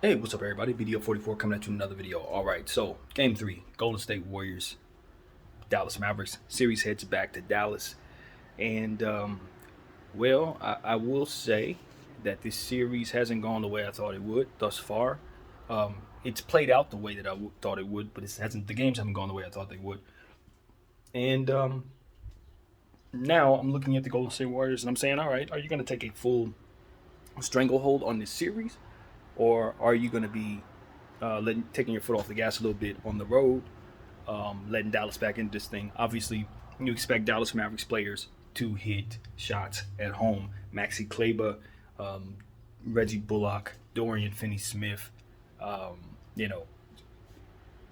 Hey, what's up, everybody? Video 44 coming at you with another video. All right, so game 3, Golden State Warriors, Dallas Mavericks. Series heads back to Dallas. And, I will say that this series hasn't gone the way I thought it would thus far. It's played out the way that I thought it would, but the games haven't gone the way I thought they would. And now I'm looking at the Golden State Warriors and I'm saying, all right, are you going to take a full stranglehold on this series? Or are you going to be taking your foot off the gas a little bit on the road, letting Dallas back into this thing? Obviously, you expect Dallas Mavericks players to hit shots at home. Maxi Kleber, Reggie Bullock, Dorian Finney-Smith,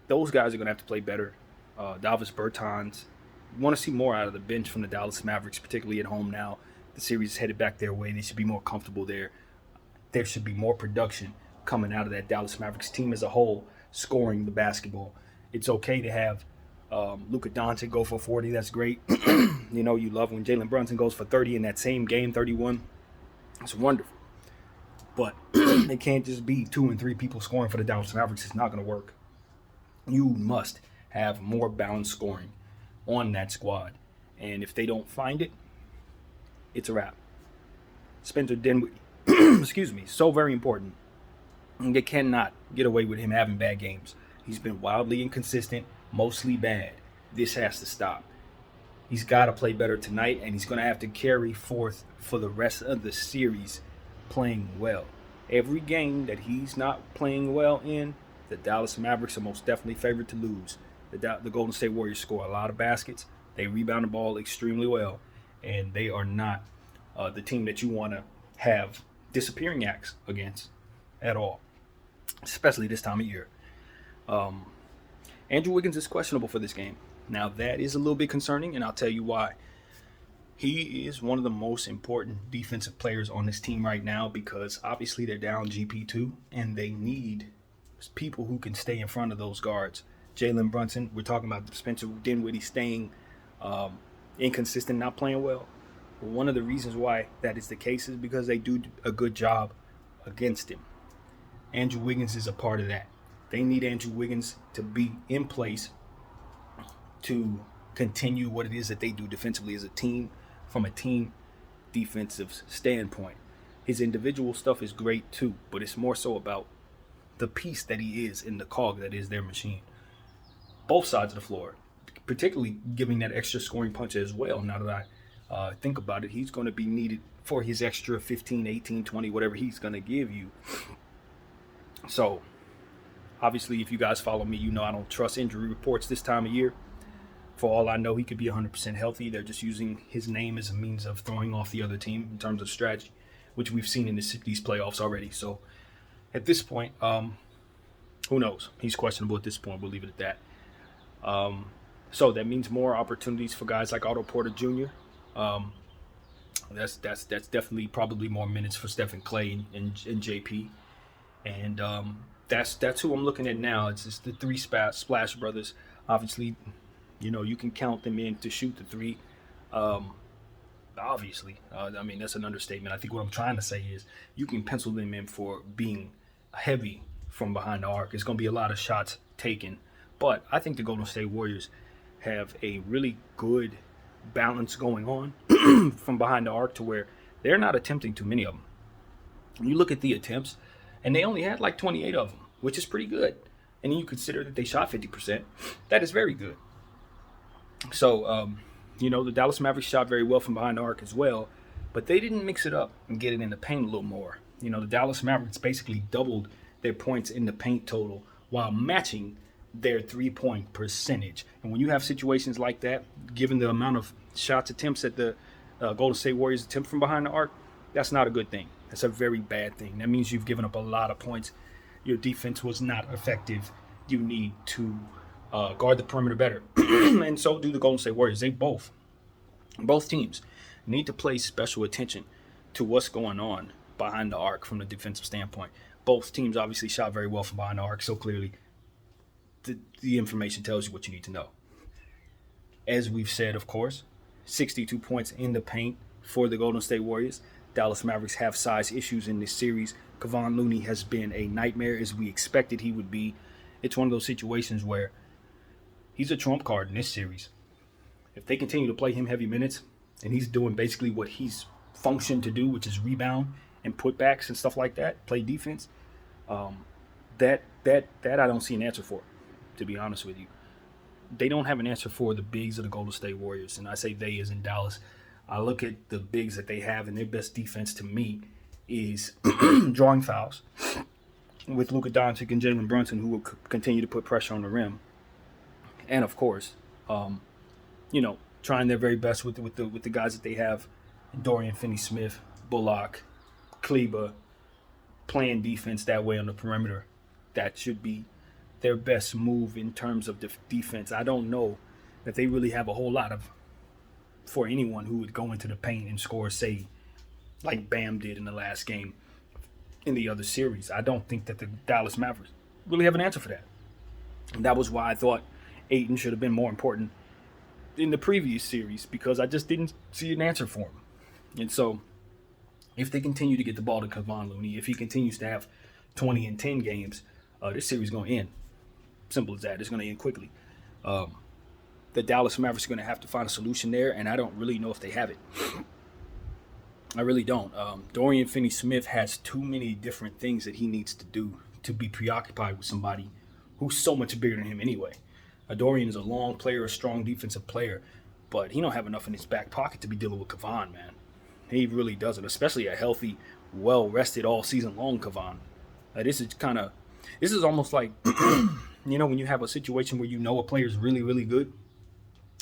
those guys are going to have to play better. Davis Bertans. You want to see more out of the bench from the Dallas Mavericks, particularly at home now. The series is headed back their way. They should be more comfortable there. There should be more production coming out of that Dallas Mavericks team as a whole, scoring the basketball. It's okay to have Luka Doncic go for 40. That's great. You love when Jalen Brunson goes for 30 in that same game, 31. It's wonderful. But it can't just be 2 and 3 people scoring for the Dallas Mavericks. It's not going to work. You must have more balanced scoring on that squad. And if they don't find it, it's a wrap. Spencer Dinwiddie. Excuse me, so very important. And they cannot get away with him having bad games. He's been wildly inconsistent, mostly bad. This has to stop. He's got to play better tonight, and he's going to have to carry forth for the rest of the series playing well. Every game that he's not playing well in, the Dallas Mavericks are most definitely favored to lose. The Golden State Warriors score a lot of baskets. They rebound the ball extremely well, and they are not the team that you want to have disappearing acts against at all, especially this time of year. Andrew Wiggins is questionable for this game. Now, that is a little bit concerning, and I'll tell you why. He is one of the most important defensive players on this team right now because obviously they're down GP2, and they need people who can stay in front of those guards. Jalen Brunson, we're talking about Spencer Dinwiddie staying inconsistent, not playing well. One of the reasons why that is the case is because they do a good job against him. Andrew Wiggins is a part of that. They need Andrew Wiggins to be in place to continue what it is that they do defensively as a team, from a team defensive standpoint. His individual stuff is great too, but it's more so about the piece that he is in the cog that is their machine. Both sides of the floor, particularly giving that extra scoring punch as well. Now that I think about it, he's going to be needed for his extra 15, 18, 20, whatever he's going to give you. So, obviously, if you guys follow me, you know I don't trust injury reports this time of year. For all I know, he could be 100% healthy. They're just using his name as a means of throwing off the other team in terms of strategy, which we've seen in these playoffs already. So, at this point, who knows? He's questionable at this point. We'll leave it at that. So that means more opportunities for guys like Otto Porter Jr. That's definitely probably more minutes for Stephen Clay and JP, and that's who I'm looking at now. It's just the three Splash Brothers. Obviously, you can count them in to shoot the three. Obviously, that's an understatement. I think what I'm trying to say is you can pencil them in for being heavy from behind the arc. It's going to be a lot of shots taken, but I think the Golden State Warriors have a really good balance going on from behind the arc to where they're not attempting too many of them. You look at the attempts, and they only had like 28 of them, which is pretty good. And you consider that they shot 50%. That is very good. So, the Dallas Mavericks shot very well from behind the arc as well, but they didn't mix it up and get it in the paint a little more. The Dallas Mavericks basically doubled their points in the paint total while matching their three-point percentage. And when you have situations like that, given the amount of shots attempts that the Golden State Warriors attempt from behind the arc, that's not a good thing. That's a very bad thing. That means you've given up a lot of points. Your defense was not effective. You need to guard the perimeter better. And so do the Golden State Warriors. They both teams need to pay special attention to what's going on behind the arc from the defensive standpoint. Both teams obviously shot very well from behind the arc, so clearly the information tells you what you need to know. As we've said, of course, 62 points in the paint for the Golden State Warriors. Dallas Mavericks have size issues in this series, Kevon Looney has been a nightmare as we expected he would be. It's one of those situations where he's a trump card in this series. If they continue to play him heavy minutes and he's doing basically what he's functioned to do, which is rebound and putbacks and stuff like that, play defense, that I don't see an answer for, to be honest with you. They don't have an answer for the bigs of the Golden State Warriors, and I say they as in Dallas. I look at the bigs that they have, and their best defense to me is drawing fouls with Luka Doncic and Jalen Brunson, who will continue to put pressure on the rim, and of course, trying their very best with the guys that they have, Dorian Finney-Smith, Bullock, Kleba, playing defense that way on the perimeter. That should be their best move in terms of defense. I don't know that they really have a whole lot for anyone who would go into the paint and score, say, like Bam did in the last game in the other series. I don't think that the Dallas Mavericks really have an answer for that. And that was why I thought Ayton should have been more important in the previous series, because I just didn't see an answer for him. And so if they continue to get the ball to Kevon Looney, if he continues to have 20 and 10 games, this series is going to end. Simple as that. It's going to end quickly. The Dallas Mavericks are going to have to find a solution there, and I don't really know if they have it. I really don't. Dorian Finney-Smith has too many different things that he needs to do to be preoccupied with somebody who's so much bigger than him anyway. Dorian is a long player, a strong defensive player, but he don't have enough in his back pocket to be dealing with Kevon, man. He really doesn't, especially a healthy, well-rested all season long Kevon. This is almost like, when you have a situation where a player is really, really good,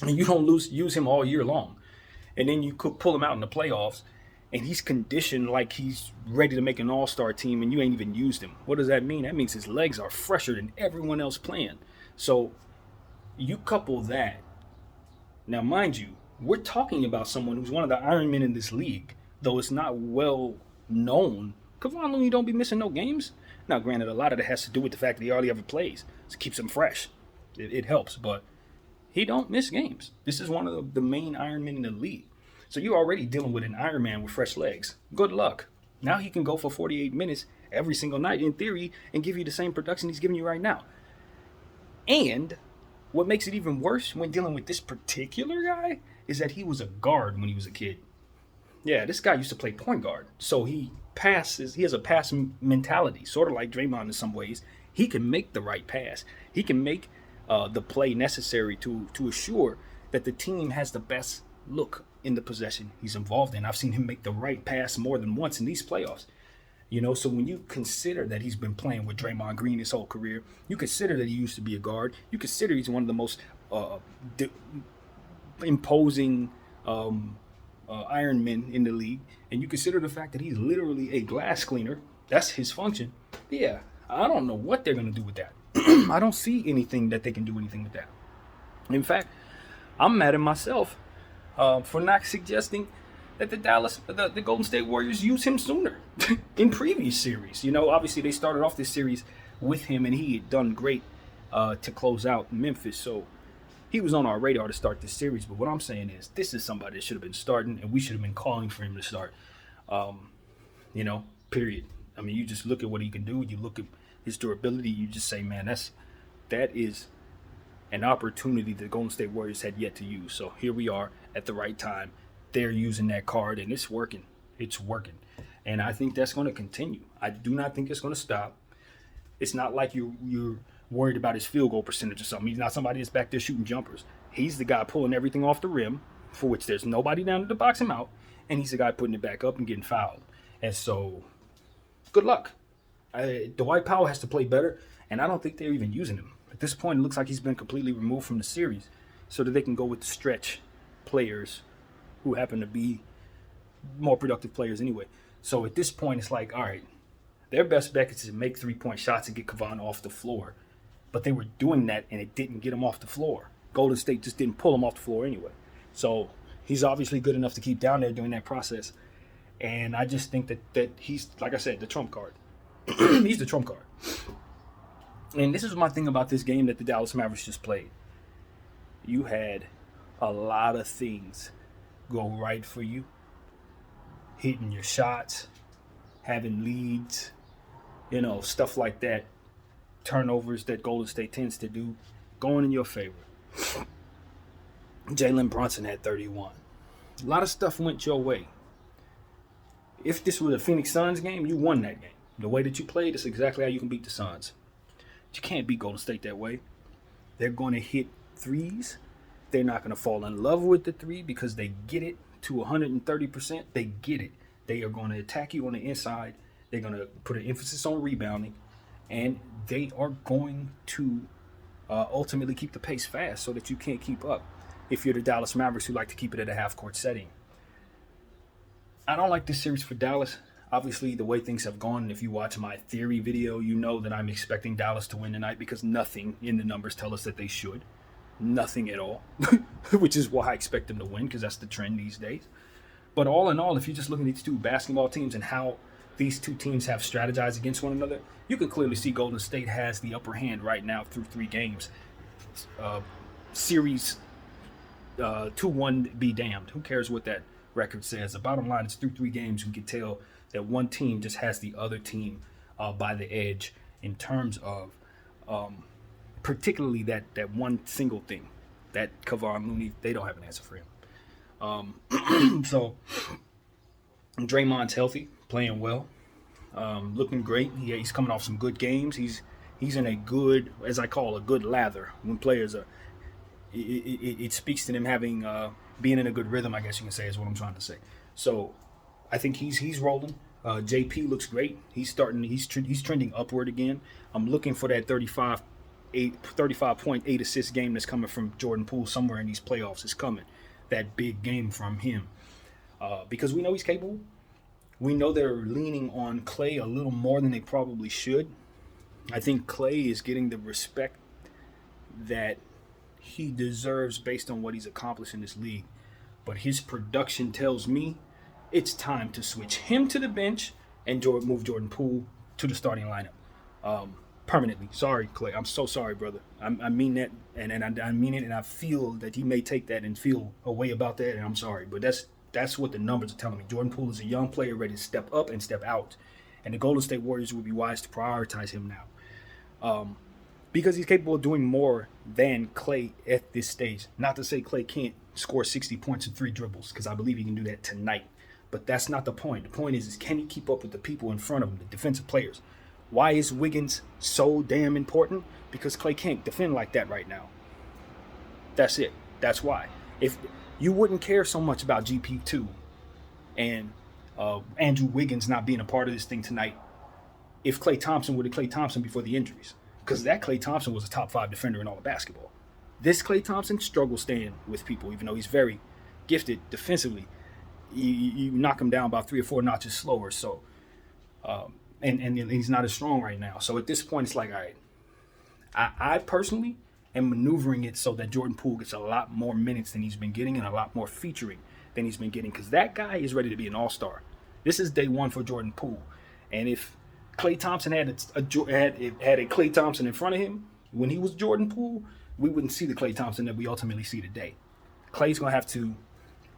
and you don't use him all year long, and then you could pull him out in the playoffs, and he's conditioned like he's ready to make an all-star team, and you ain't even used him. What does that mean? That means his legs are fresher than everyone else playing. So you couple that. Now, mind you, we're talking about someone who's one of the Iron Men in this league, though it's not well known. Kevon Looney don't be missing no games. Now, granted, a lot of that has to do with the fact that he hardly ever plays. So it keeps him fresh. It helps, but he don't miss games. This is one of the main Iron Men in the league. So you're already dealing with an Iron Man with fresh legs. Good luck. Now he can go for 48 minutes every single night, in theory, and give you the same production he's giving you right now. And what makes it even worse when dealing with this particular guy is that he was a guard when he was a kid. Yeah, this guy used to play point guard. So he has a pass mentality, sort of like Draymond in some ways. He can make the right pass. He can make the play necessary to assure that the team has the best look in the possession he's involved in. I've seen him make the right pass more than once in these playoffs. So when you consider that he's been playing with Draymond Green his whole career, you consider that he used to be a guard, you consider he's one of the most imposing Iron Men in the league, and you consider the fact that he's literally a glass cleaner, that's his function. Yeah, I don't know what they're going to do with that. I don't see anything that they can do anything with that. In fact, I'm mad at myself for not suggesting that the Golden State Warriors use him sooner in previous series. Obviously they started off this series with him, and he had done great to close out Memphis. So he was on our radar to start this series. But what I'm saying is, this is somebody that should have been starting, and we should have been calling for him to start. Period. I mean, you just look at what he can do. You look at his durability. You just say, man, that is an opportunity that the Golden State Warriors had yet to use. So here we are at the right time. They're using that card, and it's working. It's working. And I think that's going to continue. I do not think it's going to stop. It's not like you're worried about his field goal percentage or something. He's not somebody that's back there shooting jumpers. He's the guy pulling everything off the rim, for which there's nobody down to box him out, and he's the guy putting it back up and getting fouled. And so, good luck. Dwight Powell has to play better, and I don't think they're even using him. At this point, it looks like he's been completely removed from the series so that they can go with the stretch players who happen to be more productive players anyway. So at this point, it's like, all right, their best bet is to make three-point shots and get Kevon off the floor. But they were doing that, and it didn't get him off the floor. Golden State just didn't pull him off the floor anyway. So he's obviously good enough to keep down there during that process. And I just think that he's, like I said, the trump card. He's the trump card. And this is my thing about this game that the Dallas Mavericks just played. You had a lot of things go right for you. Hitting your shots, having leads, stuff like that, turnovers that Golden State tends to do, going in your favor. Jalen Brunson had 31. A lot of stuff went your way. If this was a Phoenix Suns game, you won that game. The way that you played is exactly how you can beat the Suns. But you can't beat Golden State that way. They're going to hit threes. They're not going to fall in love with the three because they get it to 130%. They get it. They are going to attack you on the inside. They're going to put an emphasis on rebounding. And they are going to ultimately keep the pace fast so that you can't keep up if you're the Dallas Mavericks who like to keep it at a half-court setting. I don't like this series for Dallas. Obviously, the way things have gone, and if you watch my theory video, you know that I'm expecting Dallas to win tonight because nothing in the numbers tell us that they should. Nothing at all, which is why I expect them to win because that's the trend these days. But all in all, if you just look at these two basketball teams and how these two teams have strategized against one another, you can clearly see Golden State has the upper hand right now through 3 games. Series 2-1 be damned. Who cares what that record says? The bottom line is through 3 games, we can tell that one team just has the other team by the edge in terms of particularly that one single thing. That Kevon Looney, they don't have an answer for him. So Draymond's healthy, playing well, looking great. He's coming off some good games. He's in a good, as I call, a good lather. When players are, it speaks to them having being in a good rhythm, I guess you can say, is what I'm trying to say. So I think he's rolling. JP looks great. He's trending upward again. I'm looking for that 35.8 assist game that's coming from Jordan Poole somewhere in these playoffs. It's coming. That big game from him. Because we know he's capable. We know they're leaning on Clay a little more than they probably should. I think Clay is getting the respect that he deserves based on what he's accomplished in this league. But his production tells me it's time to switch him to the bench and move Jordan Poole to the starting lineup permanently. Sorry, Clay. I'm so sorry, brother. I mean that, and I mean it, and I feel that he may take that and feel a way about that, and I'm sorry. But that's what the numbers are telling me. Jordan Poole is a young player ready to step up and step out. And the Golden State Warriors would be wise to prioritize him now. Because he's capable of doing more than Clay at this stage. Not to say Clay can't score 60 points in 3 dribbles, because I believe he can do that tonight. But that's not the point. The point is can he keep up with the people in front of him, the defensive players? Why is Wiggins so damn important? Because Clay can't defend like that right now. That's it. That's why. If you wouldn't care so much about GP2 and Andrew Wiggins not being a part of this thing tonight if Klay Thompson were the Klay Thompson before the injuries. Because that Klay Thompson was a top 5 defender in all of basketball. This Klay Thompson struggles staying with people, even though he's very gifted defensively. You knock him down about 3 or 4 notches slower. So, and he's not as strong right now. So at this point, it's like, all right, I personally am maneuvering it so that Jordan Poole gets a lot more minutes than he's been getting and a lot more featuring than he's been getting, because that guy is ready to be an all-star. This is day 1 for Jordan Poole. And if Klay Thompson had a Klay Thompson in front of him when he was Jordan Poole, we wouldn't see the Klay Thompson that we ultimately see today. Klay's going to have to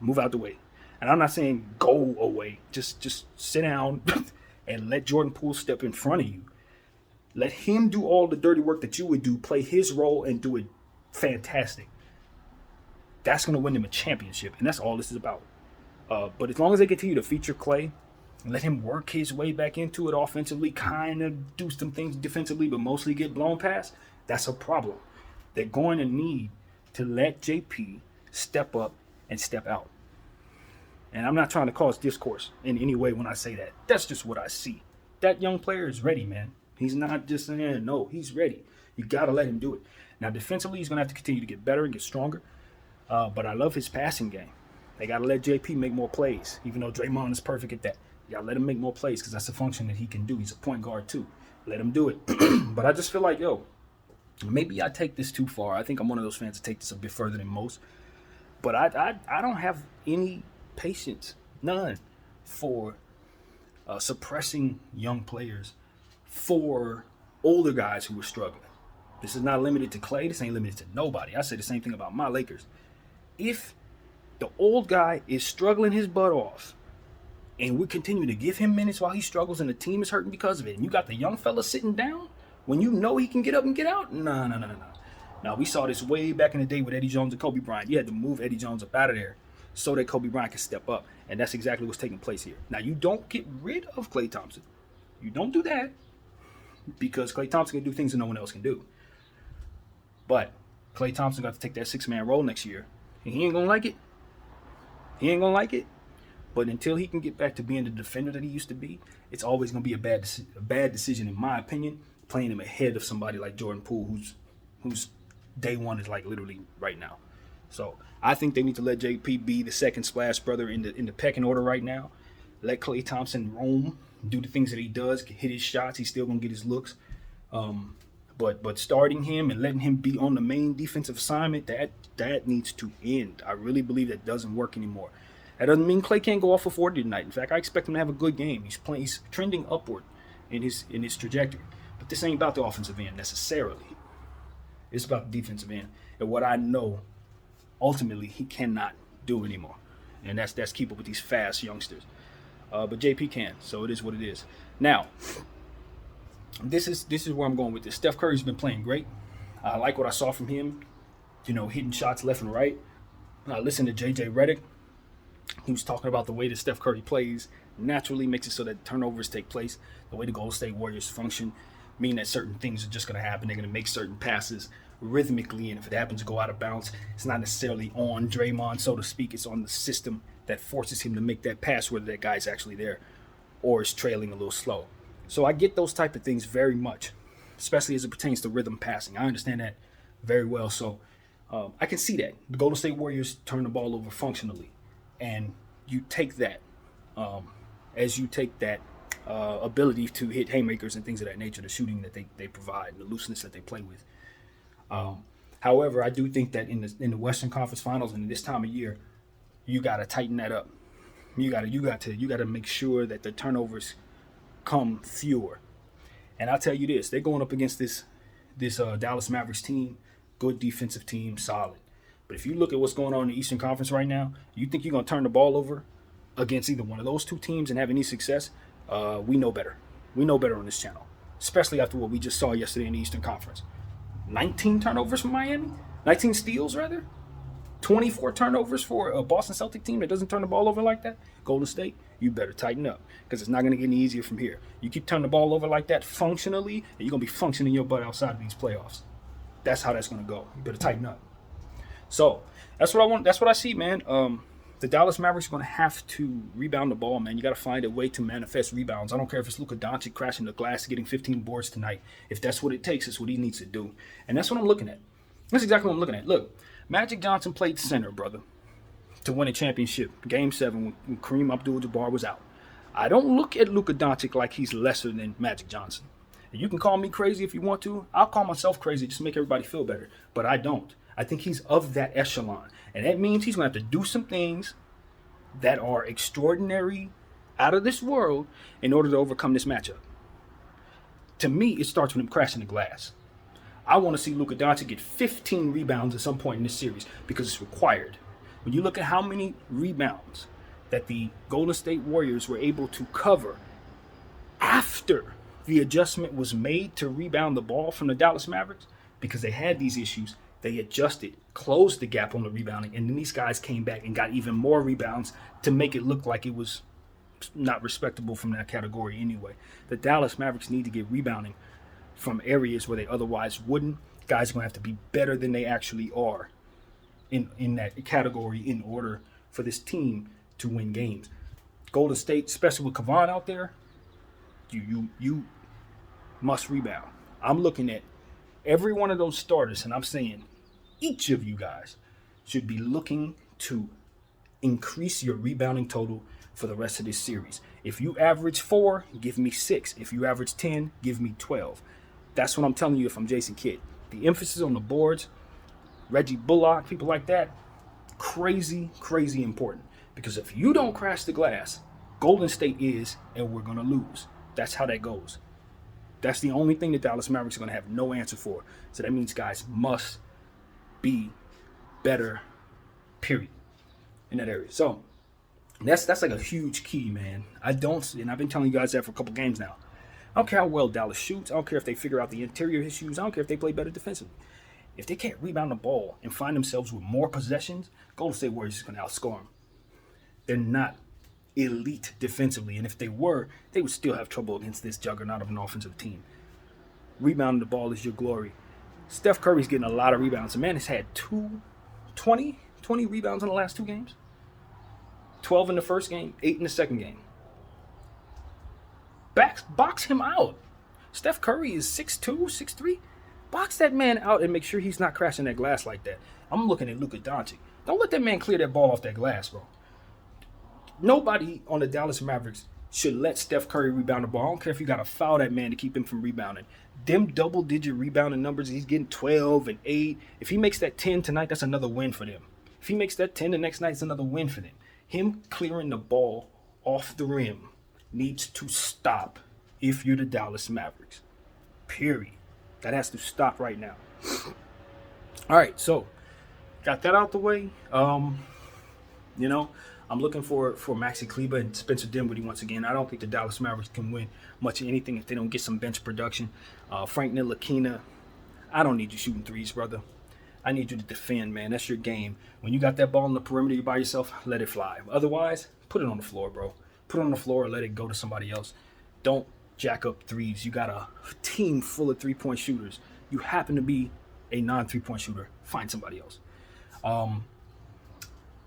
move out the way. And I'm not saying go away. Just sit down and let Jordan Poole step in front of you. Let him do all the dirty work that you would do, play his role, and do it fantastic. That's going to win them a championship, and that's all this is about. But as long as they continue to feature Klay, let him work his way back into it offensively, kind of do some things defensively, but mostly get blown past, that's a problem. They're going to need to let JP step up and step out. And I'm not trying to cause discourse in any way when I say that. That's just what I see. That young player is ready, man. He's not just saying, no, he's ready. You got to let him do it. Now, defensively, he's going to have to continue to get better and get stronger. But I love his passing game. They got to let JP make more plays, even though Draymond is perfect at that. You got to let him make more plays because that's a function that he can do. He's a point guard, too. Let him do it. But I just feel like, maybe I take this too far. I think I'm one of those fans that take this a bit further than most. But I don't have any patience, none, for suppressing young players for older guys who are struggling. This is not limited to Klay. This ain't limited to nobody. I say the same thing about my Lakers. If the old guy is struggling his butt off and we continue to give him minutes while he struggles and the team is hurting because of it, and you got the young fella sitting down when you know he can get up and get out? No. Now, we saw this way back in the day with Eddie Jones and Kobe Bryant. You had to move Eddie Jones up out of there so that Kobe Bryant could step up, and that's exactly what's taking place here. Now, you don't get rid of Klay Thompson. You don't do that because Klay Thompson can do things that no one else can do. But Klay Thompson got to take that six-man role next year, and he ain't going to like it. He ain't going to like it. But until he can get back to being the defender that he used to be, it's always going to be a bad decision, in my opinion, playing him ahead of somebody like Jordan Poole, whose day one is like literally right now. So I think they need to let JP be the second splash brother in the pecking order right now. Let Klay Thompson roam, do the things that he does, hit his shots. He's still going to get his looks. But starting him and letting him be on the main defensive assignment, that needs to end. I really believe that doesn't work anymore. That doesn't mean Klay can't go off for 40 tonight. In fact, I expect him to have a good game. He's trending upward in his trajectory. But this ain't about the offensive end necessarily. It's about the defensive end and what I know ultimately he cannot do anymore. And that's keep up with these fast youngsters. But JP can, so it is what it is. Now, this is where I'm going with this. Steph Curry's been playing great. I like what I saw from him, hitting shots left and right. I listened to JJ Redick. He was talking about the way that Steph Curry plays naturally makes it so that turnovers take place. The way the Golden State Warriors function mean that certain things are just going to happen. They're going to make certain passes rhythmically, and if it happens to go out of bounds, it's not necessarily on Draymond, so to speak. It's on the system that forces him to make that pass, whether that guy's actually there or is trailing a little slow. So I get those type of things very much, especially as it pertains to rhythm passing. I understand that very well. So I can see that. The Golden State Warriors turn the ball over functionally, and you take that as you take that ability to hit haymakers and things of that nature, the shooting that they provide, the looseness that they play with. However, I do think that in the Western Conference Finals and this time of year, you got to tighten that up. You got to make sure that the turnovers come fewer. And I'll tell you this, they're going up against this Dallas Mavericks team, good defensive team, solid. But if you look at what's going on in the Eastern Conference right now, you think you're going to turn the ball over against either one of those two teams and have any success? We know better. We know better on this channel, especially after what we just saw yesterday in the Eastern Conference. 19 turnovers from Miami, 19 steals rather, 24 turnovers for a Boston Celtic team that doesn't turn the ball over like that. Golden State, you better tighten up because it's not going to get any easier from here. You keep turning the ball over like that functionally, and you're going to be functioning your butt outside of these playoffs. That's how that's going to go. You better tighten up. So that's what I want. That's what I see, man. The Dallas Mavericks are going to have to rebound the ball, man. You got to find a way to manifest rebounds. I don't care if it's Luka Doncic crashing the glass, getting 15 boards tonight. If that's what it takes, it's what he needs to do. And that's what I'm looking at. That's exactly what I'm looking at. Look, Magic Johnson played center, brother, to win a championship. Game 7 when Kareem Abdul-Jabbar was out. I don't look at Luka Doncic like he's lesser than Magic Johnson. And you can call me crazy if you want to. I'll call myself crazy just to make everybody feel better. But I don't. I think he's of that echelon. And that means he's going to have to do some things that are extraordinary, out of this world, in order to overcome this matchup. To me, it starts with him crashing the glass. I want to see Luka Doncic get 15 rebounds at some point in this series because it's required. When you look at how many rebounds that the Golden State Warriors were able to cover after the adjustment was made to rebound the ball from the Dallas Mavericks, because they had these issues, they adjusted, closed the gap on the rebounding, and then these guys came back and got even more rebounds to make it look like it was not respectable from that category anyway. The Dallas Mavericks need to get rebounding from areas where they otherwise wouldn't. Guys are going to have to be better than they actually are in that category in order for this team to win games. Golden State, especially with Kevon out there, you must rebound. I'm looking at every one of those starters, and I'm saying each of you guys should be looking to increase your rebounding total for the rest of this series. If you average 4, give me 6. If you average 10, give me 12. That's what I'm telling you if I'm Jason Kidd. The emphasis on the boards, Reggie Bullock, people like that, crazy, crazy important. Because if you don't crash the glass, Golden State is, and we're going to lose. That's how that goes. That's the only thing the Dallas Mavericks are going to have no answer for. So that means guys must be better, period, in that area. So That's like a huge key, man. And I've been telling you guys that for a couple games now. I don't care how well Dallas shoots. I don't care if they figure out the interior issues. I don't care if they play better defensively. If they can't rebound the ball and find themselves with more possessions, Golden State Warriors is going to outscore them. They're not elite defensively, and if they were, they would still have trouble against this juggernaut of an offensive team. Rebounding the ball is your glory. Steph Curry's getting a lot of rebounds. The man has had 20 rebounds in the last 2 games. 12 in the first game, 8 in the second game. Box him out. Steph Curry is 6'2", 6'3". Box that man out and make sure he's not crashing that glass like that. I'm looking at Luka Doncic. Don't let that man clear that ball off that glass, bro. Nobody on the Dallas Mavericks should let Steph Curry rebound the ball. I don't care if you got to foul that man to keep him from rebounding. Them double-digit rebounding numbers, he's getting 12 and 8. If he makes that 10 tonight, that's another win for them. If he makes that 10 the next night, it's another win for them. Him clearing the ball off the rim needs to stop if you're the Dallas Mavericks. Period. That has to stop right now. All right, so got that out the way. I'm looking for Maxi Kleber and Spencer Dinwiddie once again. I don't think the Dallas Mavericks can win much of anything if they don't get some bench production. Frank Ntilikina, I don't need you shooting threes, brother. I need you to defend, man. That's your game. When you got that ball on the perimeter, you by yourself, let it fly. Otherwise, put it on the floor, bro. Put it on the floor or let it go to somebody else. Don't jack up threes. You got a team full of three-point shooters. You happen to be a non-three-point shooter. Find somebody else.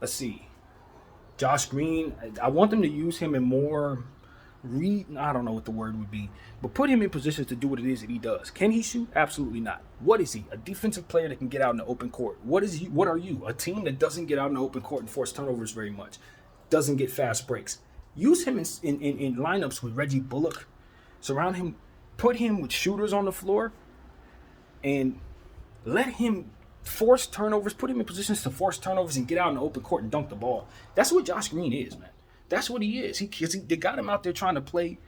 Let's see. Josh Green, I want them to use him in more I don't know what the word would be, but put him in positions to do what it is that he does. Can he shoot? Absolutely not. What is he? A defensive player that can get out in the open court. What are you? A team that doesn't get out in the open court and force turnovers very much. Doesn't get fast breaks. Use him in lineups with Reggie Bullock. Surround him, put him with shooters on the floor, and let him force turnovers, put him in positions to force turnovers and get out in the open court and dunk the ball. That's what Josh Green is, man. That's what he is. They got him out there trying to play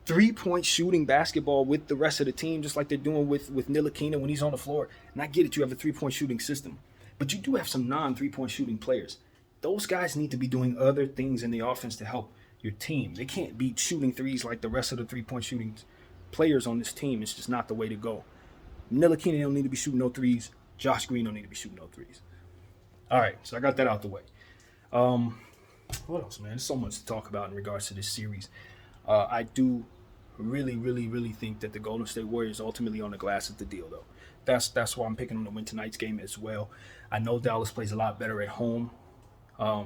three-point shooting basketball with the rest of the team, just like they're doing with Ntilikina when he's on the floor. And I get it, you have a three-point shooting system. But you do have some non-three-point shooting players. Those guys need to be doing other things in the offense to help your team. They can't be shooting threes like the rest of the three-point shooting players on this team. It's just not the way to go. Ntilikina don't need to be shooting no threes. Josh Green don't need to be shooting no threes. All right, so I got that out the way. What else, man? There's so much to talk about in regards to this series. I do really think that the Golden State Warriors ultimately on the glass is the deal, though. That's why I'm picking them to win tonight's game as well. I know Dallas plays a lot better at home. I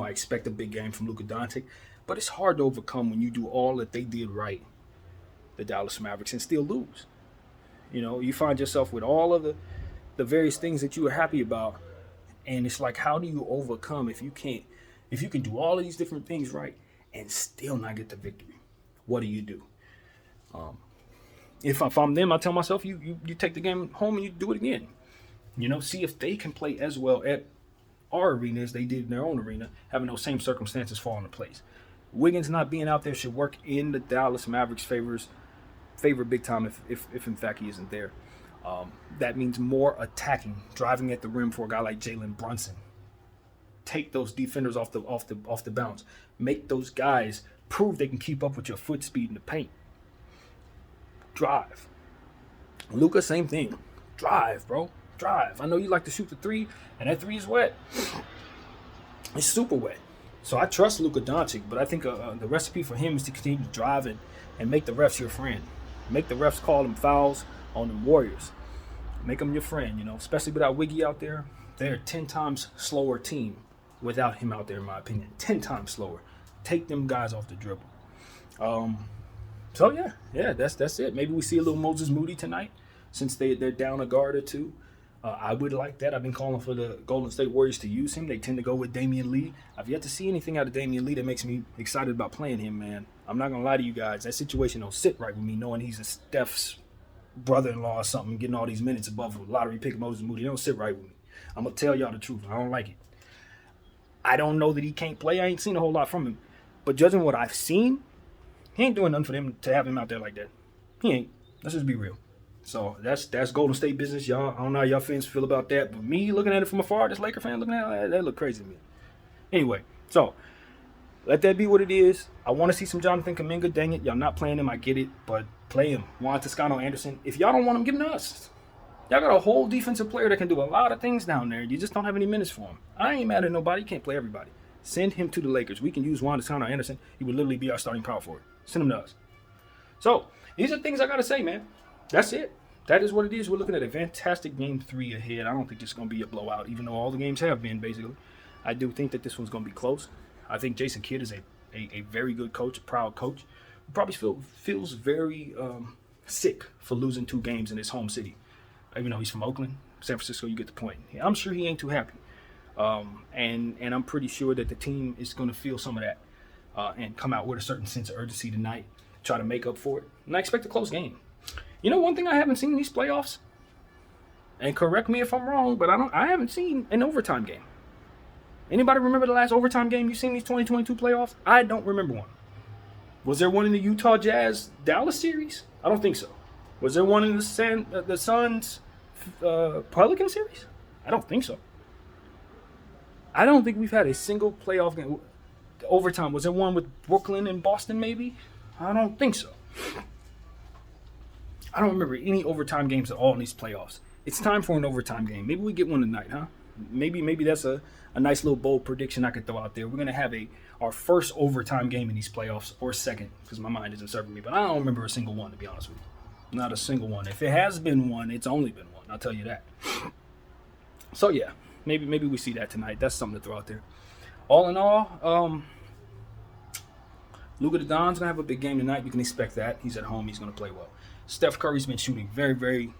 expect a big game from Luka Doncic, but it's hard to overcome when you do all that they did right, the Dallas Mavericks, and still lose. You find yourself with all of the various things that you were happy about, and it's like, how do you overcome if you can do all of these different things right and still not get the victory? What do you do? If I'm them, I tell myself, you take the game home and you do it again. See if they can play as well at our arena as they did in their own arena, having those same circumstances fall into place. Wiggins not being out there should work in the Dallas Mavericks' favor big time if in fact he isn't there. That means more attacking, driving at the rim for a guy like Jalen Brunson. Take those defenders off the bounce. Make those guys prove they can keep up with your foot speed in the paint. Drive. Luka, same thing. Drive, bro. Drive. I know you like to shoot the three, and that three is wet. It's super wet. So I trust Luka Doncic, but I think the recipe for him is to continue to drive and make the refs your friend. Make the refs call them fouls on the Warriors. Make them your friend, especially without Wiggy out there. They're a 10 times slower team without him out there, in my opinion. 10 times slower. Take them guys off the dribble. So yeah, that's it. Maybe we see a little Moses Moody tonight since they're down a guard or two. I would like that. I've been calling for the Golden State Warriors to use him. They tend to go with Damian Lee. I've yet to see anything out of Damian Lee that makes me excited about playing him, man. I'm not going to lie to you guys. That situation don't sit right with me, knowing he's a Steph's brother-in-law or something, getting all these minutes above a lottery pick Moses Moody. It don't sit right with me. I'm going to tell y'all the truth. I don't like it. I don't know that he can't play. I ain't seen a whole lot from him. But judging what I've seen, he ain't doing nothing for them to have him out there like that. He ain't. Let's just be real. So that's Golden State business, y'all. I don't know how y'all fans feel about that, but me looking at it from afar, this Laker fan looking at it, that look crazy to me. Anyway, So let that be what it is. I want to see some Jonathan Kuminga. Dang it, y'all not playing him. I get it, but play him. Juan Toscano Anderson. If y'all don't want him, give him to us. Y'all got a whole defensive player that can do a lot of things down there. You just don't have any minutes for him. I ain't mad at nobody. You can't play everybody. Send him to the Lakers. We can use Juan Toscano Anderson. He would literally be our starting power forward. Send him to us. So these are things I got to say, man. That's it. That is what it is. We're looking at a fantastic game 3 ahead. I don't think it's going to be a blowout, even though all the games have been, basically. I do think that this one's going to be close. I think Jason Kidd is a very good coach, a proud coach, who probably feels very sick for losing 2 games in his home city. Even though he's from Oakland, San Francisco, you get the point. I'm sure he ain't too happy. And I'm pretty sure that the team is going to feel some of that and come out with a certain sense of urgency tonight, try to make up for it. And I expect a close game. You know, one thing I haven't seen in these playoffs, and correct me if I'm wrong, but I haven't seen an overtime game. Anybody remember the last overtime game you seen in these 2022 playoffs? I don't remember one. Was there one in the Utah Jazz Dallas series? I don't think so. Was there one in the Suns Pelican series? I don't think so. I don't think we've had a single playoff game overtime. Was there one with Brooklyn and Boston maybe? I don't think so. I don't remember any overtime games at all in these playoffs. It's time for an overtime game. Maybe we get one tonight, huh? Maybe that's a nice little bold prediction I could throw out there. We're going to have our first overtime game in these playoffs, or second, because my mind isn't serving me. But I don't remember a single one, to be honest with you. Not a single one. If it has been one, it's only been one. I'll tell you that. So, yeah, maybe we see that tonight. That's something to throw out there. All in all, Luka the Don's going to have a big game tonight. You can expect that. He's at home. He's going to play well. Steph Curry's been shooting very, very,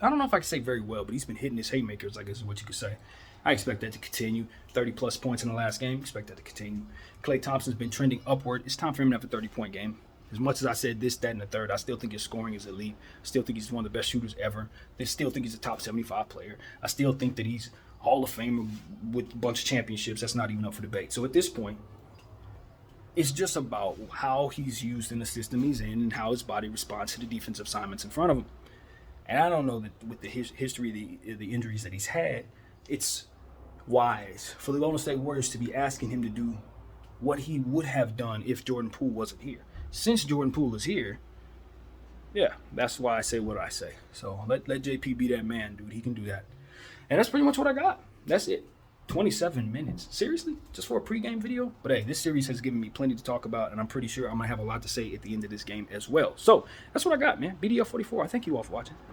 I don't know if I can say very well, but he's been hitting his haymakers, I guess is what you could say. I expect that to continue. 30-plus points in the last game. Expect that to continue. Klay Thompson's been trending upward. It's time for him to have a 30-point game. As much as I said this, that, and the third, I still think his scoring is elite. I still think he's one of the best shooters ever. I still think he's a top 75 player. I still think that he's Hall of Famer with a bunch of championships. That's not even up for debate. So at this point, it's just about how he's used in the system he's in and how his body responds to the defensive assignments in front of him. And I don't know that with the history of the injuries that he's had, it's wise for the Golden State Warriors to be asking him to do what he would have done if Jordan Poole wasn't here. Since Jordan Poole is here, yeah, that's why I say what I say. So let JP be that man, dude. He can do that. And that's pretty much what I got. That's it. 27 minutes. Seriously? Just for a pregame video? But hey, this series has given me plenty to talk about, and I'm pretty sure I'm going to have a lot to say at the end of this game as well. So that's what I got, man. BDL44. I thank you all for watching. I'm out.